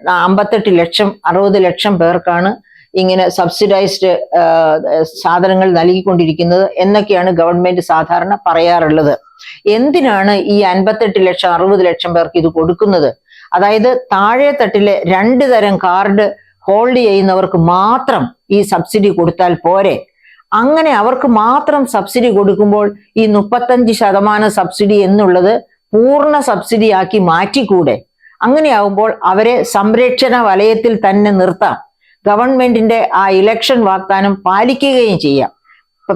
58 ലക്ഷം 60 ലക്ഷം പേർക്കാണ് ഇങ്ങനെ സബ്സിഡൈസ്ഡ് സാധനങ്ങൾ നൽകിക്കൊണ്ടിരിക്കുന്നത് എന്നൊക്കെയാണ് ഗവൺമെന്റ് സാധാരണ പറയാറുള്ളത്. എന്തിനാണ് ഈ 58 ലക്ഷം 60 ലക്ഷം പേർക്ക് ഇത് കൊടുക്കുന്നത്? അതായത് താഴെ തട്ടിലെ 2 തരം കാർഡ് ഹോൾഡ് ചെയ്യുന്നവർക്ക് മാത്രം ഈ സബ്സിഡി കൊടുത്താൽ പോരെ? അങ്ങനെ അവർക്ക് മാത്രം സബ്സിഡി കൊടുക്കുമ്പോൾ ഈ 35% സബ്സിഡി എന്നുള്ളത് പൂർണ്ണ സബ്സിഡി ആക്കി മാറ്റിക്കൂടെ? അങ്ങനെയാവുമ്പോൾ അവരെ സംരക്ഷണ വലയത്തിൽ തന്നെ നിർത്താം. ഗവൺമെന്റിന്റെ ആ ഇലക്ഷൻ വാഗ്ദാനം പാലിക്കുകയും ചെയ്യാം.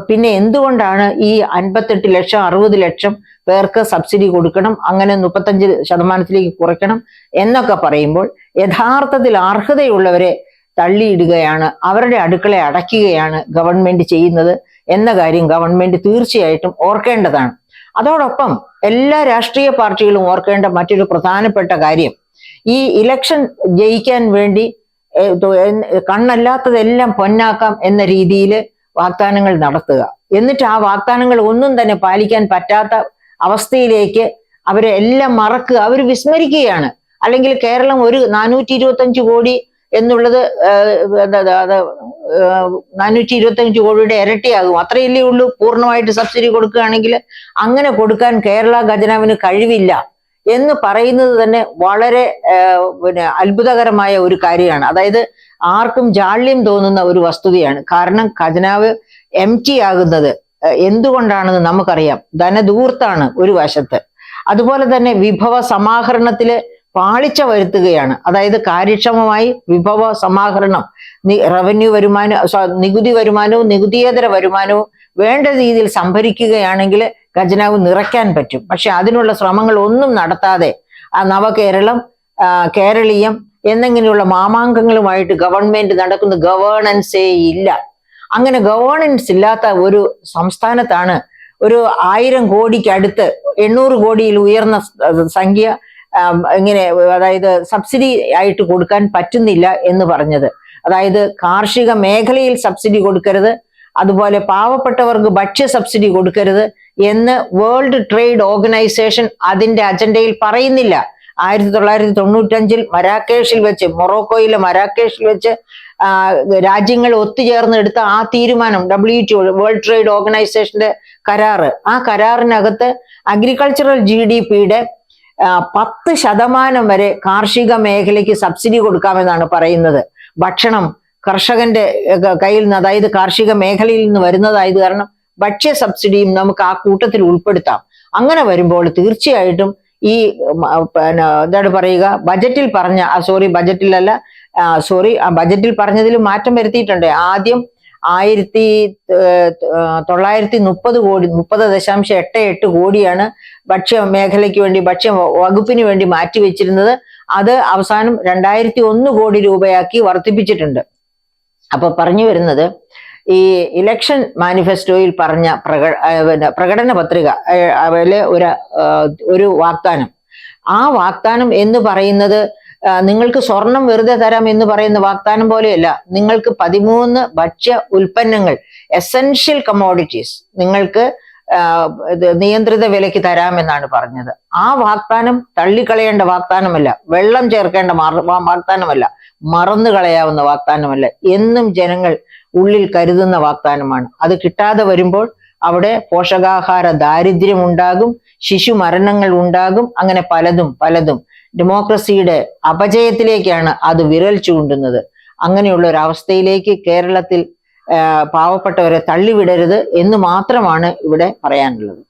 പിന്നെ എന്തുകൊണ്ടാണ് ഈ 58 ലക്ഷം 60 ലക്ഷം പേർക്ക് സബ്സിഡി കൊടുക്കണം, അങ്ങനെ 35% കുറയ്ക്കണം എന്നൊക്കെ പറയുമ്പോൾ യഥാർത്ഥത്തിൽ അർഹതയുള്ളവരെ തള്ളിയിടുകയാണ്, അവരുടെ അടുക്കള അടയ്ക്കുകയാണ് ഗവൺമെന്റ് ചെയ്യുന്നത് എന്ന കാര്യം ഗവൺമെന്റ് തീർച്ചയായിട്ടും ഓർക്കേണ്ടതാണ്. അതോടൊപ്പം എല്ലാ രാഷ്ട്രീയ പാർട്ടികളും ഓർക്കേണ്ട മറ്റൊരു പ്രധാനപ്പെട്ട കാര്യം, ഈ ഇലക്ഷൻ ജയിക്കാൻ വേണ്ടി കണ്ണല്ലാത്തതെല്ലാം പൊന്നാക്കാം എന്ന രീതിയിൽ വാഗ്ദാനങ്ങൾ നടത്തുക, എന്നിട്ട് ആ വാഗ്ദാനങ്ങൾ ഒന്നും തന്നെ പാലിക്കാൻ പറ്റാത്ത അവസ്ഥയിലേക്ക് അവരെ എല്ലാം മറക്കുക, അവർ വിസ്മരിക്കുകയാണ്. അല്ലെങ്കിൽ കേരളം ഒരു 425 കോടി എന്നുള്ളത് 425 കോടിയുടെ ഇരട്ടിയാകും, അത്രയല്ലേ ഉള്ളൂ പൂർണ്ണമായിട്ട് സബ്സിഡി കൊടുക്കുകയാണെങ്കിൽ. അങ്ങനെ കൊടുക്കാൻ കേരള ഖജനാവിന് കഴിവില്ല എന്ന് പറയുന്നത് തന്നെ വളരെ അത്ഭുതകരമായ ഒരു കാര്യമാണ്. അതായത് ആർക്കും ജാള്യം തോന്നുന്ന ഒരു വസ്തുതയാണ്. കാരണം ഖജനാവ് എംറ്റി ആകുന്നത് എന്തുകൊണ്ടാണെന്ന് നമുക്കറിയാം. ധനധൂർത്താണ് ഒരു വശത്ത്, അതുപോലെ തന്നെ വിഭവ സമാഹരണത്തില് പാളിച്ച വരുത്തുകയാണ്. അതായത് കാര്യക്ഷമമായി വിഭവ സമാഹരണം, റവന്യൂ വരുമാനം, നികുതി വരുമാനവും നികുതിയേതര വരുമാനവും വേണ്ട രീതിയിൽ സംഭരിക്കുകയാണെങ്കിൽ ഖജനാവ് നിറയ്ക്കാൻ പറ്റും. പക്ഷെ അതിനുള്ള ശ്രമങ്ങൾ ഒന്നും നടത്താതെ നവകേരളം, കേരളീയം എന്നിങ്ങനെയുള്ള മാമാങ്കങ്ങളുമായിട്ട് ഗവൺമെന്റ് നടക്കുന്ന ഗവേണൻസേ ഇല്ല. അങ്ങനെ ഗവേണൻസ് ഇല്ലാത്ത ഒരു സംസ്ഥാനത്താണ് ഒരു 1000 കോടിക്ക് അടുത്ത് 800 കോടിയിൽ ഉയർന്ന സംഖ്യ ഇങ്ങനെ, അതായത് സബ്സിഡി ആയിട്ട് കൊടുക്കാൻ പറ്റുന്നില്ല എന്ന് പറഞ്ഞത്. അതായത് കാർഷിക മേഖലയിൽ സബ്സിഡി കൊടുക്കരുത്, അതുപോലെ പാവപ്പെട്ടവർക്ക് ഭക്ഷ്യ സബ്സിഡി കൊടുക്കരുത് എന്ന് വേൾഡ് ട്രേഡ് ഓർഗനൈസേഷൻ അതിന്റെ അജണ്ടയിൽ പറയുന്നില്ല. 1995 മരാക്കേഷിൽ വെച്ച്, മൊറോക്കോയിലെ മരാക്കേഷിൽ വെച്ച് രാജ്യങ്ങൾ ഒത്തുചേർന്ന് എടുത്ത ആ തീരുമാനം, WTO വേൾഡ് ട്രേഡ് ഓർഗനൈസേഷന്റെ കരാറ്, ആ കരാറിനകത്ത് അഗ്രികൾച്ചറൽ GDPയുടെ 10% വരെ കാർഷിക മേഖലയ്ക്ക് സബ്സിഡി കൊടുക്കാമെന്നാണ് പറയുന്നത്. ഭക്ഷണം കർഷകന്റെ കയ്യിൽ നിന്ന്, അതായത് കാർഷിക മേഖലയിൽ നിന്ന് വരുന്നതായത് കാരണം ഭക്ഷ്യ സബ്സിഡിയും നമുക്ക് ആ കൂട്ടത്തിൽ ഉൾപ്പെടുത്താം. അങ്ങനെ വരുമ്പോൾ തീർച്ചയായിട്ടും ഈ എന്താണ് പറയുക, ബജറ്റിൽ പറഞ്ഞ ബജറ്റിൽ പറഞ്ഞതിൽ മാറ്റം വരുത്തിയിട്ടുണ്ട്. ആദ്യം 1930 കോടി 30.88 കോടിയാണ് ഭക്ഷ്യ മേഖലയ്ക്ക് വേണ്ടി, ഭക്ഷ്യ വകുപ്പിന് വേണ്ടി മാറ്റിവെച്ചിരുന്നത്. അത് അവസാനം 2001 കോടി രൂപയാക്കി വർദ്ധിപ്പിച്ചിട്ടുണ്ട്. അപ്പൊ പറഞ്ഞു വരുന്നത്, ഈ ഇലക്ഷൻ മാനിഫെസ്റ്റോയിൽ പറഞ്ഞ പ്രകടന പത്രിക അതിലെ ഒരു വാഗ്ദാനം, ആ വാഗ്ദാനം എന്ന് പറയുന്നത് നിങ്ങൾക്ക് സ്വർണം വെറുതെ തരാം എന്ന് പറയുന്ന വാഗ്ദാനം പോലെയല്ല. നിങ്ങൾക്ക് 13 ഭക്ഷ്യ ഉൽപ്പന്നങ്ങൾ, എസെൻഷ്യൽ കമ്മോഡിറ്റീസ് നിങ്ങൾക്ക് നിയന്ത്രിത വിലയ്ക്ക് തരാമെന്നാണ് പറഞ്ഞത്. ആ വാഗ്ദാനം തള്ളിക്കളയേണ്ട വാഗ്ദാനമല്ല, വെള്ളം ചേർക്കേണ്ട വാഗ്ദാനമല്ല, മറന്നു കളയാവുന്ന വാഗ്ദാനമല്ല, എന്നും ജനങ്ങൾ ഉള്ളിൽ കരുതുന്ന വാഗ്ദാനമാണ്. അത് കിട്ടാതെ വരുമ്പോൾ അവിടെ പോഷകാഹാര ദാരിദ്ര്യം ഉണ്ടാകും, ശിശു മരണങ്ങൾ ഉണ്ടാകും, അങ്ങനെ പലതും ഡെമോക്രസിയുടെ അപജയത്തിലേക്കാണ് അത് വിരൽ ചൂണ്ടുന്നത്. അങ്ങനെയുള്ള ഒരു അവസ്ഥയിലേക്ക് കേരളത്തിൽ പാവപ്പെട്ടവരെ തള്ളിവിടരുത് എന്ന് മാത്രമാണ് ഇവിടെ പറയാനുള്ളത്.